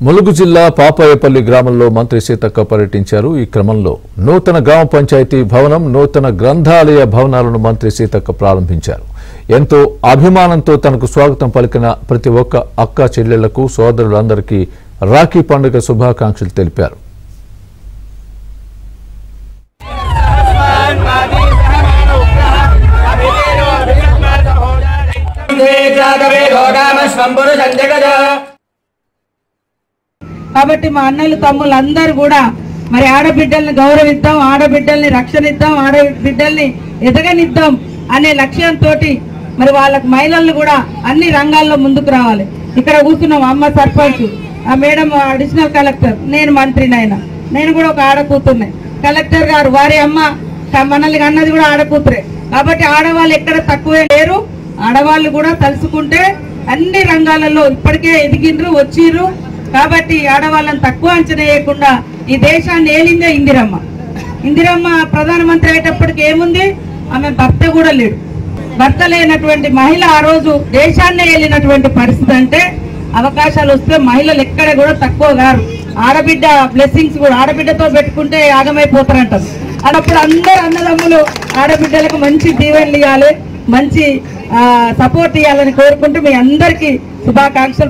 ములుగు జిల్లా పాపాయపల్లి గ్రామంలో మంత్రి సీతక్క పర్యటించారు. ఈ క్రమంలో నూతన గ్రామ పంచాయతీ భవనం, నూతన గ్రంథాలయ భవనాలను మంత్రి సీతక్క ప్రారంభించారు. ఎంతో అభిమానంతో తనకు స్వాగతం పలికిన ప్రతి ఒక్క అక్క చెల్లెళ్లకు, సోదరులందరికీ రాఖీ పండుగ శుభాకాంక్షలు తెలిపారు. కాబట్టి మా అన్నలు తమ్ముళ్ళు అందరూ కూడా మరి ఆడబిడ్డల్ని గౌరవిద్దాం, ఆడబిడ్డల్ని రక్షణ ఇద్దాం, ఆడబిడ్డల్ని ఎదగనిద్దాం అనే లక్ష్యంతో మరి వాళ్ళకు మహిళలు కూడా అన్ని రంగాల్లో ముందుకు రావాలి. ఇక్కడ కూర్చున్నాం అమ్మ సర్పంచ్, ఆ మేడం అడిషనల్ కలెక్టర్, నేను మంత్రినైనా, నేను కూడా ఒక ఆడకూతుర్నే. కలెక్టర్ గారు వారి అమ్మ మనల్ని అన్నది కూడా ఆడకూతురే. కాబట్టి ఆడవాళ్ళు ఎక్కడ తక్కువే లేరు. ఆడవాళ్ళు కూడా తలుసుకుంటే అన్ని రంగాలలో ఇప్పటికే ఎదిగిండ్రు, వచ్చిర్రు. కాబట్టి ఆడవాళ్ళని తక్కువ అంచనా వేయకుండా ఈ దేశాన్ని ఏలిందే ఇందిరమ్మ. ఇందిరమ్మ ప్రధానమంత్రి అయ్యేటప్పటికి ఏముంది, ఆమె భర్త కూడా లేడు. భర్త లేనటువంటి మహిళ ఆ రోజు దేశాన్ని ఏలినటువంటి పరిస్థితి. అంటే అవకాశాలు వస్తే మహిళలు ఎక్కడ కూడా తక్కువ గారు. ఆడబిడ్డ బ్లెస్సింగ్స్ కూడా ఆడబిడ్డతో పెట్టుకుంటే యాగమైపోతారంటారు. అప్పుడు అందరు అన్నదమ్ములు ఆడబిడ్డలకు మంచి దీవెనలు ఇవ్వాలి, మంచి సపోర్ట్ ఇవ్వాలని కోరుకుంటూ మీ అందరికీ శుభాకాంక్షలు.